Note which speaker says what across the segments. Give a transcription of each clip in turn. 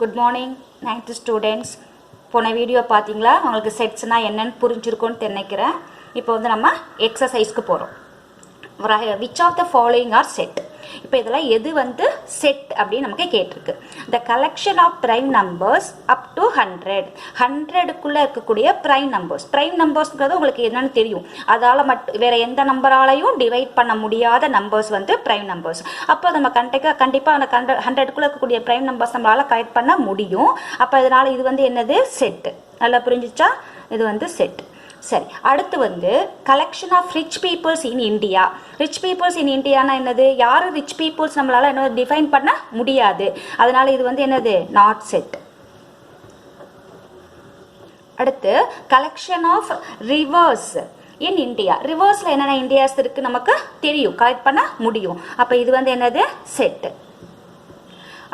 Speaker 1: Good morning, 9th students. போன video பார்த்தீங்களா? உங்களுக்கு செட்ஸ்னா என்னன்னு புரிஞ்சிருக்கும்னு நினைக்கிறேன். இப்போ வந்து நம்ம எக்ஸசைஸ்க்கு போறோம். Which of the following are set? இப்போ இதெல்லாம் எது வந்து செட் அப்படின்னு நமக்கு கேட்டிருக்கு. The collection of prime numbers up to 100. 100க்குள்ள இருக்கக்கூடிய prime numbers. Prime numbersங்கிறது உங்களுக்கு என்னன்னு தெரியும். அதால வேற எந்த நம்பராலையும் டிவைட் பண்ண முடியாத நம்பர்ஸ் வந்து prime numbers. அப்போ நம்ம கண்டிப்பா அந்த 100க்குள்ள இருக்கக்கூடிய prime numbers நம்மளால கலெக்ட் பண்ண முடியும். அப்போ இதனால இது வந்து என்னது செட். நல்லா புரிஞ்சுச்சா? இது வந்து செட். சரி, அடுத்து வந்து collection of rich peoples in India. Rich peoples in இந்தியானா என்னது? யாரு ரிச் பீப்புள்ஸ் நம்மளால என்ன டிஃபைன் பண்ண முடியாது, அதனால இது வந்து என்னது நாட் செட். அடுத்து collection of rivers in India. ரிவர்ஸ்ல என்னென்ன இந்தியாஸ் இருக்கு நமக்கு தெரியும், கலெக்ட் பண்ண முடியும். அப்ப இது வந்து என்னது செட்.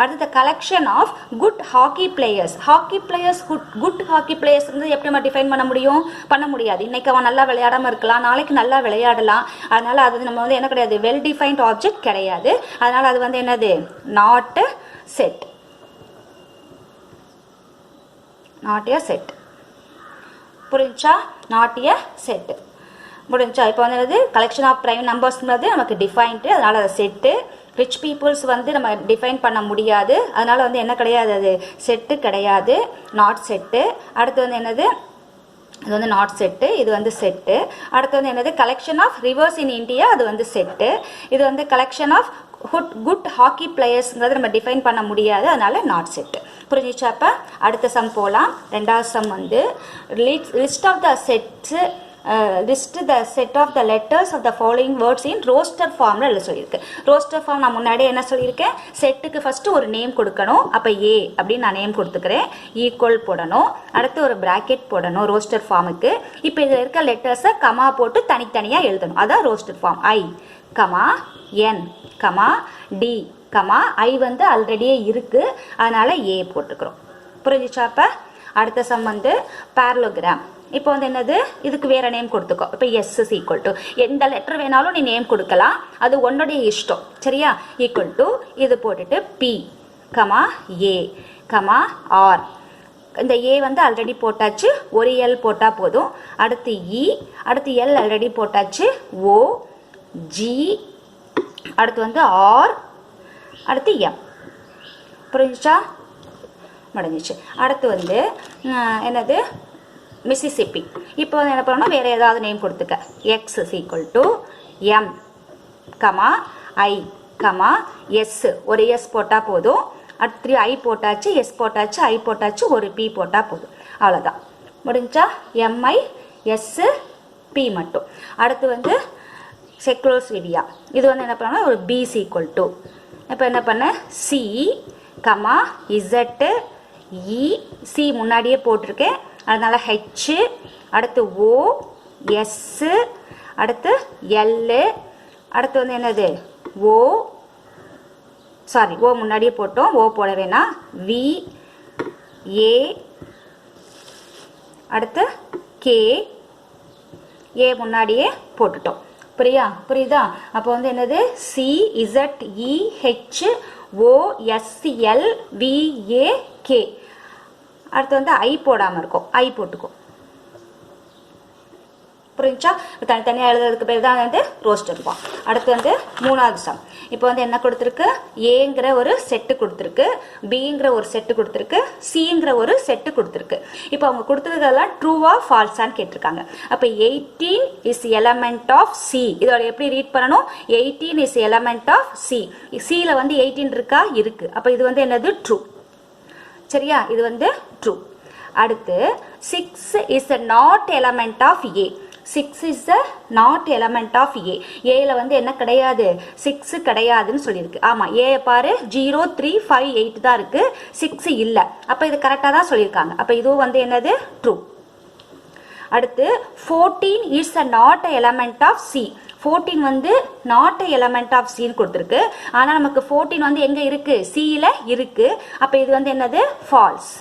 Speaker 1: அடுத்து collection of good hockey players. Hockey players good hockey players வந்து எப்படி நம்ம டிஃபைன் பண்ண முடியும்? பண்ண முடியாது. இன்னைக்கு அவன் நல்லா விளையாடாம இருக்கலாம், நாளைக்கு நல்லா விளையாடலாம். அதனால அது நம்ம வந்து என்ன கிடையாது, வெல் டிஃபைன்ட் ஆப்ஜெக்ட் கிடையாது. அதனால அது வந்து என்னது not set. Not a set. புரிஞ்சா? Not a set. முடிஞ்சா? இப்போ வந்து என்னது கலெக்ஷன் ஆஃப் பிரைம் நம்பர்ஸ்ங்கிறது நமக்கு டிஃபைன்டு, அதனால அதை செட்டு. ரிச் பீப்புள்ஸ் வந்து நம்ம டிஃபைன் பண்ண முடியாது, அதனால வந்து என்ன கிடையாது, அது செட்டு கிடையாது, நாட் செட்டு. அடுத்து வந்து என்னது, இது வந்து நாட் செட்டு, இது வந்து செட்டு. அடுத்து வந்து என்னது collection of rivers in India, அது வந்து செட்டு. இது வந்து கலெக்ஷன் ஆஃப் குட் ஹாக்கி பிளேயர்ஸ்ங்கிறது நம்ம டிஃபைன் பண்ண முடியாது, அதனால நாட் செட்டு. புரிஞ்சிச்சா? அப்போ அடுத்த சம் போகலாம். ரெண்டாவது சம் வந்து list of the sets list the set of the letters of the following words in roster formல எழுத சொல்லியிருக்கு. ரோஸ்டர் ஃபார்ம் நான் முன்னாடி என்ன சொல்லியிருக்கேன், செட்டுக்கு ஃபர்ஸ்ட் ஒரு நேம் கொடுக்கணும். அப்போ ஏ அப்படின்னு நான் நேம் கொடுத்துக்கிறேன், ஈக்குவல் போடணும், அடுத்து ஒரு பிராக்கெட் போடணும் ரோஸ்டர் ஃபார்முக்கு. இப்போ இதில் இருக்க லெட்டர்ஸை கமா போட்டு தனித்தனியாக எழுதணும், அதான் roster form. I comma N comma D comma ஐ வந்து ஆல்ரெடியே இருக்கு, அதனால ஏ போட்டுக்கிறோம். புரிஞ்சிச்சா? அப்போ அடுத்த சம் வந்து பேரலோகிராம். இப்போ வந்து என்னது, இதுக்கு வேற நேம் கொடுத்துக்கோ. இப்போ எஸ் இஸ் ஈக்குவல் டு, எந்த லெட்டர் வேணாலும் நீ நேம் கொடுக்கலாம், அது உன்னுடைய இஷ்டம், சரியா? ஈக்குவல் டு இது போட்டுட்டு பி கமா ஏ கமா ஆர். இந்த ஏ வந்து ஆல்ரெடி போட்டாச்சு, ஒரு எல் போட்டால் போதும். அடுத்து இ, அடுத்து எல் ஆல்ரெடி போட்டாச்சு, ஓ ஜி, அடுத்து வந்து ஆர், அடுத்து எம். புரிஞ்சிச்சா? முடிஞ்சிச்சு. அடுத்து வந்து என்னது மிசிசிப்பி. இப்போ வந்து என்ன பண்ணணும், வேறு ஏதாவது நேம் கொடுத்துக்க. X is equal to M comma I comma S, ஒரு எஸ் போட்டால் போதும். அடுத்து ஐ போட்டாச்சு, எஸ் போட்டாச்சு, ஐ போட்டாச்சு, ஒரு பி போட்டால் போதும், அவ்வளோதான். முடிஞ்சா? எம்ஐ எஸ் பி மட்டும். அடுத்து வந்து செக்லோஸ்விடியா. இது வந்து என்ன பண்ணணும், ஒரு பி இஸ் ஈக்குவல் டு, இப்போ என்ன பண்ண சி கமா இசட்டு இ, சி முன்னாடியே போட்டிருக்கேன் அதனால ஹெச், அடுத்து ஓ எஸ், அடுத்து எல்லு, அடுத்து வந்து என்னது ஓ, சாரி ஓ முன்னாடியே போட்டோம், ஓ போட வேணாம், வி ஏ, அடுத்து கே, ஏ முன்னாடியே போட்டுட்டோம். புரியுதா? அப்போ வந்து என்னது C Z E H O S L V A K. அடுத்து வந்து ஐ போடாமல் இருக்கும், ஐ போட்டுக்கோ. புரிஞ்சா? தனித்தனியாக எழுதுறதுக்கு பேர் தான் வந்து ரோஸ்டர் ஃபார்ம். அடுத்து வந்து மூணாவது சம். இப்போ வந்து என்ன கொடுத்துருக்கு, ஏங்கிற ஒரு செட்டு கொடுத்துருக்கு, பிங்கிற ஒரு செட்டு கொடுத்துருக்கு, சிங்கிற ஒரு செட்டு கொடுத்துருக்கு. இப்போ அவங்க கொடுத்துருக்கெல்லாம் ட்ரூவா ஃபால்ஸான்னு கேட்டிருக்காங்க. அப்போ 18 இஸ் எலமெண்ட் ஆஃப் சி. இதோட எப்படி ரீட் பண்ணணும், 18 இஸ் எலமெண்ட் ஆஃப் சி. சியில் வந்து 18 இருக்கா? இருக்கு. அப்போ இது வந்து என்னது ட்ரூ, சரியா? இது வந்து ட்ரூ. அடுத்து 6 is not element of A. 6 is not element of A. ஏல வந்து என்ன கிடையாது, 6 கிடையாதுன்னு சொல்லியிருக்கு. ஆமாம், ஏ பாரு 0 3 5 8 தான் இருக்கு, 6 இல்லை. அப்போ இது கரெக்டாக தான் சொல்லியிருக்காங்க. அப்போ இதுவும் வந்து என்னது ட்ரூ. அடுத்து 14 is not element of C. 14 வந்து நாட் எலமெண்ட் ஆஃப் சின்னு கொடுத்துருக்கு, ஆனால் நமக்கு 14 வந்து எங்கே இருக்கு, சியில் இருக்கு. அப்போ இது வந்து என்னது ஃபால்ஸ்.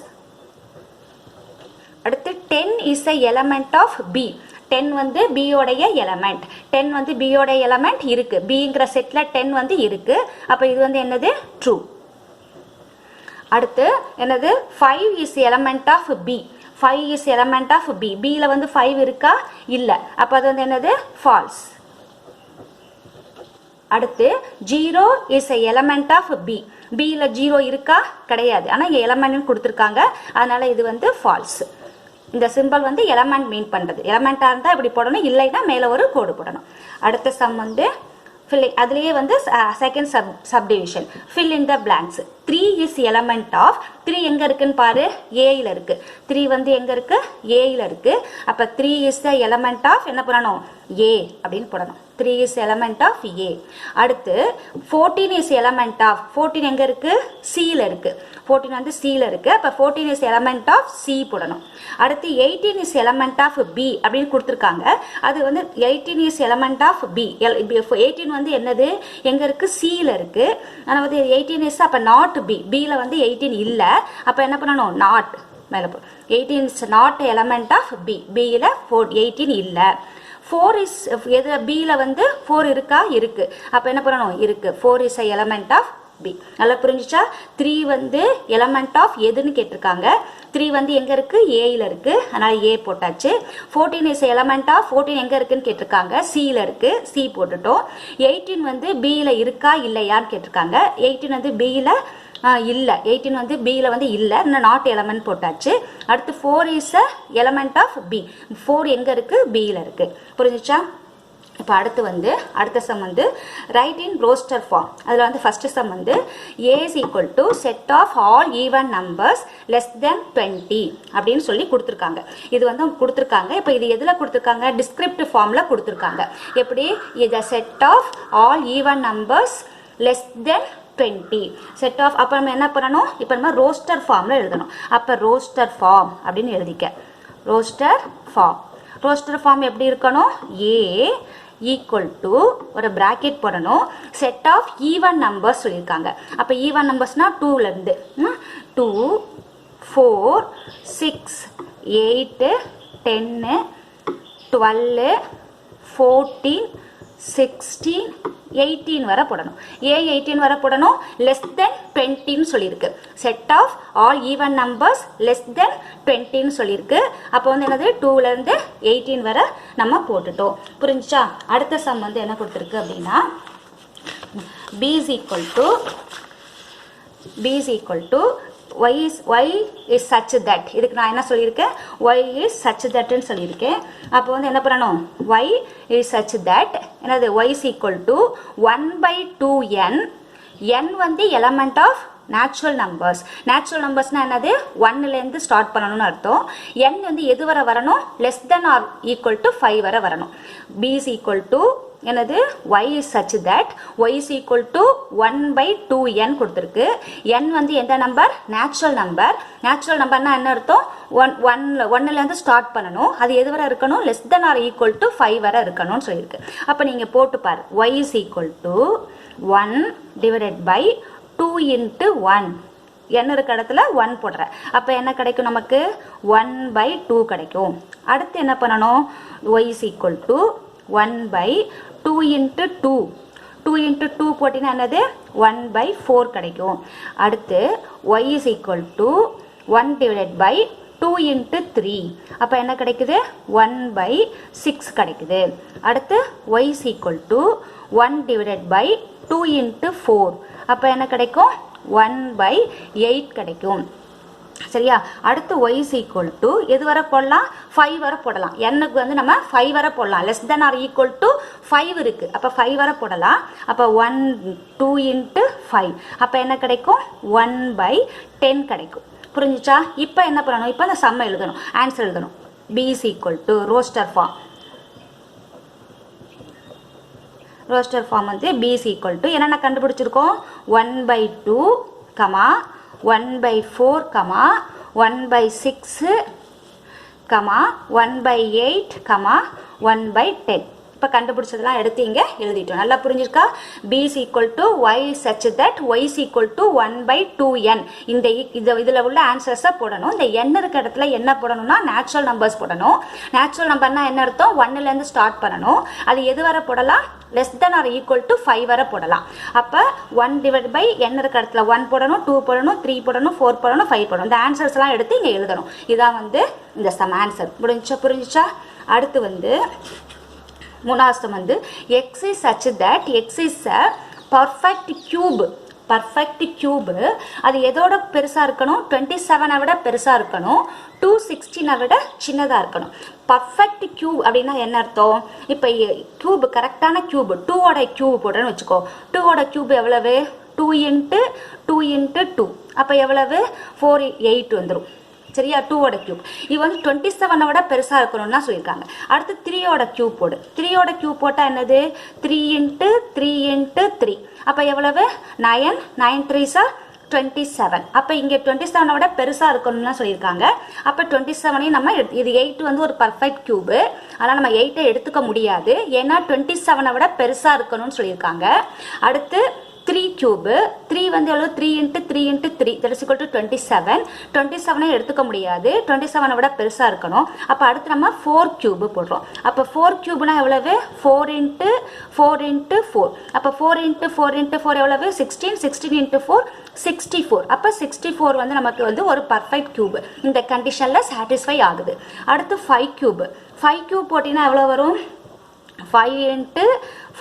Speaker 1: அடுத்து 10 is a element of B. 10 வந்து b உடைய எலிமெண்ட் 10 வந்து b உடைய எலிமெண்ட் இருக்கு b ங்கற செட்ல 10 வந்து இருக்கு அப்ப இது வந்து என்னது ட்ரூ அடுத்து என்னது 5 is element of b. 5 is element of b. b ல வந்து 5 இருக்கா இல்ல, அப்ப அது வந்து என்னது false. அடுத்து 0 is a element of b. b ல 0 இருக்கா கிடையாது, ஆனா இங்க எலமெண்ட் கொடுத்திருக்காங்க, அதனால இது வந்து false. இந்த சிம்பல் வந்து எலமெண்ட் மீன் பண்றது. எலமெண்டா இருந்தா இப்படி போடணும், இல்லைன்னா மேல ஒரு கோடு போடணும். அடுத்த சம் வந்து அதுலயே வந்து second subdivision fill in the blanks. 3 is element of 3 எங்க இருக்குன்னு பாரு, a ல இருக்கு. 3 வந்து எங்க இருக்கு, a ல இருக்கு. அப்ப 3 is the element of என்ன பண்ணணும், a அப்படின்னு போடணும். 3 is element of a. அடுத்து 14 is element of 14 எங்க இருக்கு, c ல இருக்கு. 14 வந்து c ல இருக்கு. அப்ப 14 is element of c போடணும். அடுத்து 18 is element of b அப்படின்னு கொடுத்திருக்காங்க. அது வந்து 18 is element of b. 18 வந்து என்னது, எங்க இருக்கு, c ல இருக்கு. ஆனா வந்து 18 is அப்ப not b. b ல வந்து 18 இல்ல, அப்ப என்ன பண்ணணும், not மேல போ. 18 is not element of b. b ல 18 இல்ல. 4 is எது, b ல வந்து 4 இருக்கா, இருக்கு. அப்ப என்ன பண்ணணும், இருக்கு. 4 is a element of b. நல்லா புரிஞ்சுச்சா? 3 வந்து element of எதுன்னு கேட்டிருக்காங்க. 3 வந்து எங்க இருக்கு, a ல இருக்கு, அதனால a போட்டாச்சு. 14 is element of 14 எங்க இருக்குன்னு கேட்டிருக்காங்க, c ல இருக்கு, c போட்டுட்டோம். 18 வந்து b ல இருக்கா இல்லையான்னு கேட்டிருக்காங்க. 18 வந்து b ல இல்ல, 18 வந்து b ல வந்து இல்ல, நாட் எலமெண்ட் போட்டாச்சு. அடுத்து 4 is a element of b. 4 எங்க இருக்கு, b ல இருக்கு. புரிஞ்சுச்சா? இப்போ அடுத்து வந்து அடுத்த சம் வந்து ரைட் இன் ரோஸ்டர் ஃபார்ம். அதில் வந்து ஃபர்ஸ்ட் சம் வந்து a is equal to set of all even numbers less than 20 அப்படின்னு சொல்லி கொடுத்துருக்காங்க. இது வந்து கொடுத்துருக்காங்க. இப்போ இது எதில் கொடுத்துருக்காங்க, டிஸ்கிரிப்டிவ் ஃபார்மில் கொடுத்துருக்காங்க. எப்படி, இது set of all even numbers less than 20 set of. அப்போ நம்ம என்ன பண்ணணும், இப்போ நம்ம ரோஸ்டர் ஃபார்மில் எழுதணும். அப்போ ரோஸ்டர் ஃபார்ம் அப்படின்னு எழுதிக்க. ரோஸ்டர் ஃபார்ம், ரோஸ்டர் ஃபார்ம் எப்படி இருக்கணும், a ஈக்குவல் டு ஒரு பிராக்கெட் போடணும், செட் ஆஃப் ஈவன் நம்பர்ஸ் சொல்லியிருக்காங்க. அப்போ ஈவன் நம்பர்ஸ்னா 2லேருந்து 2 4 6 8 10 12 14 16 18 வரை போடணும். ஏ 18 வரை போடணும், லெஸ் தென் 20ன்னு சொல்லியிருக்கு. Set of all even numbers less than 20ன்னு சொல்லியிருக்கு. அப்போ வந்து என்னது, 2லேருந்து 18 வரை நம்ம போட்டுட்டோம். புரிஞ்சுச்சா? அடுத்த சம் வந்து என்ன கொடுத்துருக்கு அப்படின்னா b is equal to y is such that. இதுக்கு நான் என்ன சொல்லியிருக்கேன், y is such that ன்னு சொல்லியிருக்கேன். அப்போ வந்து என்ன பண்ணணும், y is such that என்னது, y is equal to 1/2n. n வந்து element of natural numbers. natural numbers என்னது, 1லேருந்து ஸ்டார்ட் பண்ணணும்னு அர்த்தம். n வந்து எது வரை வரணும், less than or equal to 5 வரை வரணும். b is equal to என்னது, y is such that y is equal to 1/2n கொடுத்துருக்கு. n வந்து எந்த நம்பர், நேச்சுரல் நம்பர். நேச்சுரல் நம்பர்னா என்ன அர்த்தம், 1லேருந்து ஸ்டார்ட் பண்ணணும், அது எது வரை இருக்கணும், less than or equal to 5 வரை இருக்கணும்னு சொல்லியிருக்கு. அப்போ நீங்கள் போட்டு பாரு, y is equal to 1 divided by 2 into 1. n இருக்க இடத்துல 1 போடுற. அப்போ என்ன கிடைக்கும் நமக்கு, 1/2 கிடைக்கும். அடுத்து என்ன பண்ணணும், y is equal to 1/2 into 2. 2 into 2 போட்டினா என்னது, 1/4 கிடைக்கும். அடுத்து y is equal to 1 divided by 2 into 3. அப்போ என்ன கிடைக்குது, 1/6 கிடைக்குது. அடுத்து y is equal to 1 divided by 2 into 4. அப்போ என்ன கிடைக்கும், 1/8 கிடைக்கும். சரியா? அடுத்து y is equal to எது வரை போடலாம், 5 வரை போடலாம். n-க்கு வந்து நம்ம 5 வரை போடலாம், less than or equal to 5 இருக்கு. அப்போ 5 வரை போடலாம். அப்போ 1 2 into 5. அப்போ என்ன கிடைக்கும், 1/10 கிடைக்கும். புரிஞ்சுச்சா? இப்போ என்ன பண்ணணும், இப்போ அந்த சம்மை எழுதணும், ஆன்சர் எழுதணும். b is equal to roster form. Roster form வந்து b is equal to என்னென்ன கண்டுபிடிச்சிருக்கோம், 1/2 1/4 1/6 1/8 1/10. இப்போ கண்டுபிடிச்சதெல்லாம் எடுத்து இங்கே எழுதிட்டோம். நல்லா புரிஞ்சிருக்கா? b is equal to y such that y is equal to 1/2n. இதில் உள்ள ஆன்சர்ஸை போடணும். இந்த n இருக்க இடத்துல என்ன போடணும்னா நேச்சுரல் நம்பர்ஸ் போடணும். நேச்சுரல் நம்பர்னா என்ன அர்த்தம்? 1லேருந்து ஸ்டார்ட் பண்ணணும். அது எது வரை போடலாம்? less than or equal to 5 வரை போடலாம். அப்போ 1 divided by n இருக்க இடத்துல 1 போடணும், 2 போடணும், 3 போடணும், 4 போடணும், 5 போடணும். இந்த ஆன்சர்ஸ்லாம் எடுத்து இங்கே எழுதணும். இதான் வந்து இந்த சம் ஆன்சர். புரிஞ்சிச்சா? அடுத்து வந்து மூணாவது சம் வந்து x is such that x is a perfect cube. Perfect cube அது எதோட பெருசாக இருக்கணும்? 27 விட பெருசாக இருக்கணும், 216 விட சின்னதாக இருக்கணும். பர்ஃபெக்ட் கியூப் அப்படின்னா என்ன அர்த்தம்? இப்போ கியூப் கரெக்டான கியூப் 2ஓட கியூப் போடுறேன்னு வச்சுக்கோ. 2ஓட கியூப் எவ்வளவு? 2 × 2 × 2. அப்போ எவ்வளவு? 48 வந்துடும். சரியா? 2ஓட கியூப் இது வந்து 27 விட பெருசாக இருக்கணும்னா சொல்லியிருக்காங்க. அடுத்து 3ஓட கியூப் போடு. 3ஓட கியூப் போட்டால் என்னது? 3 × 3 × 3. அப்போ எவ்வளவு? 9 9 3s 27. அப்போ இங்கே 27 விட பெருசாக இருக்கணும்னா சொல்லியிருக்காங்க. அப்போ 27ஐயும் நம்ம இது 8 வந்து ஒரு பர்ஃபெக்ட் கியூபு, ஆனால் நம்ம 8ஐ எடுத்துக்க முடியாது, ஏன்னா 27 விட பெருசாக இருக்கணும்னு சொல்லியிருக்காங்க. அடுத்து 3 கியூபு 3 வந்து எவ்வளோ? 3 × 3 × 3 that is equal to 27. 27ஐ எடுத்துக்க முடியாது, 27 விட பெருசாக இருக்கணும். அப்போ அடுத்து நம்ம 4 கியூபு போடுறோம். அப்போ 4 கியூப்னா எவ்வளவு? 4 × 4 × 4. அப்போ 4 × 4 × 4 எவ்வளவு? 16. 16 × 4 64. அப்போ 64 வந்து நமக்கு வந்து ஒரு பர்ஃபெக்ட் கியூபு. இந்த கண்டிஷனில் சாட்டிஸ்ஃபை ஆகுது. அடுத்து 5 கியூபு 5 கியூப் போட்டிங்கன்னா எவ்வளோ வரும்? 5 ×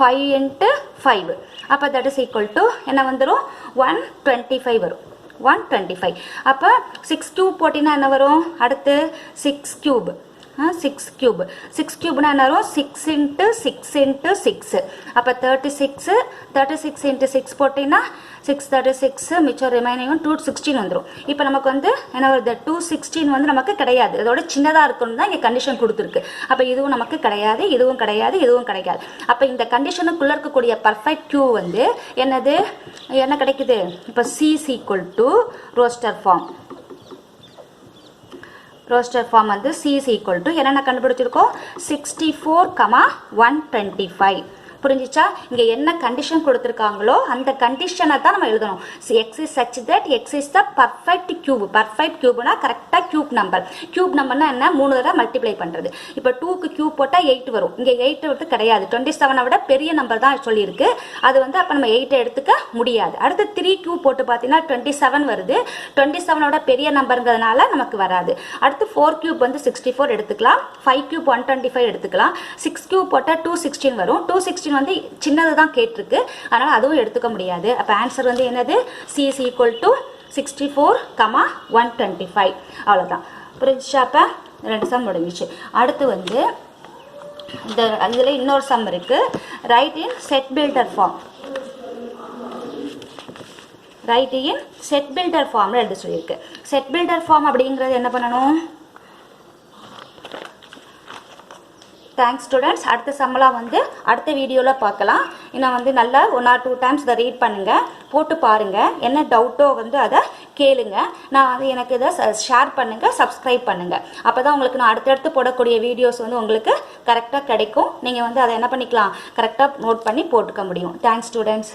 Speaker 1: 5 × 5. அப்போ தட் இஸ் ஈக்குவல் டு என்ன வந்துடும்? 125 வரும். 125. அப்போ 6 கியூப் போட்டிங்கன்னா என்ன வரும்? அடுத்து 6 கியூப் 6 கியூப் 6 கியூப்னா என்ன வரும்? 6 × 6 × 6. அப்போ 36. 36 × 6 போட்டிங்கன்னா 636 மிச்சம் ரிமைனிங் 216 வந்துடும். இப்போ நமக்கு வந்து என்ன வருது? 216 வந்து நமக்கு கிடையாது, அதோட சின்னதாக இருக்கணும் தான் இங்கே கண்டிஷன் கொடுத்துருக்கு. அப்போ இதுவும் நமக்கு கிடையாது, இதுவும் கிடையாது, இதுவும் கிடைக்காது. அப்போ இந்த கண்டிஷனுக்குள்ளே இருக்கக்கூடிய பர்ஃபெக்ட் கியூ வந்து என்னது? என்ன கிடைக்குது? இப்போ C is equal to roster form. Roster form வந்து C is equal to என்னென்ன கண்டுபிடிச்சிருக்கோம்? 64, 125. புரிஞ்சிச்சா? இங்கே என்ன கண்டிஷன் கொடுத்துருக்காங்களோ அந்த கண்டிஷனை தான் நம்ம எழுதணும். X is such that X is the perfect cube. Perfect கியூப்னா கரெக்டாக கியூப் நம்பர். கியூப் நம்பர்னா என்ன? 3 தடவை மல்டிப்ளை பண்ணுறது. இப்போ 2க்கு கியூப் போட்டால் 8 வரும். இங்கே 8 வந்து கிடையாது, 27 விட பெரிய நம்பர் தான் சொல்லியிருக்கு. அது வந்து அப்போ நம்ம 8 எடுத்துக்க முடியாது. அடுத்து 3 கியூப் போட்டு பார்த்தீங்கன்னா 27 வருது. 27 விட பெரிய நம்பருங்கிறதுனால நமக்கு வராது. அடுத்து 4 கியூப் வந்து 64 எடுத்துக்கலாம். 5 கியூப் 125 எடுத்துக்கலாம். 6 கியூப் போட்டால் 216 வரும். 216 வந்து சின்னது தான் கேட்டிருக்கு, அதனால் அதுவும் எடுத்துக்க முடியாது. அப்போ ஆன்சர் வந்து என்னது? C is equal to 64, 125. அவ்வளோதான். புரிஞ்சிச்சா? அப்போ 2 சம் முடிஞ்சிச்சு. அடுத்து வந்து இதில் இன்னொரு சம் இருக்கு. Write in set builder form. Write in set builder ஃபார்ம்ல எழுத சொல்லியிருக்கு. செட் பில்டர் ஃபார்ம் அப்படிங்கிறது என்ன பண்ணணும்? Thanks students. அடுத்த சம்மெல்லாம் வந்து அடுத்த வீடியோவில் பார்க்கலாம். இன்னும் வந்து நல்லா 1 or 2 டைம்ஸ் இதை ரீட் பண்ணுங்கள், போட்டு பாருங்கள். என்ன டவுட்டோ வந்து அதை கேளுங்க. நான் வந்து எனக்கு இதை ஷேர் பண்ணுங்கள், சப்ஸ்கிரைப் பண்ணுங்கள். அப்போ தான் உங்களுக்கு நான் அடுத்தடுத்து போடக்கூடிய வீடியோஸ் வந்து உங்களுக்கு கரெக்டாக கிடைக்கும். நீங்கள் வந்து அதை என்ன பண்ணிக்கலாம்? கரெக்டாக நோட் பண்ணி போட்டுக்க முடியும். Thanks students.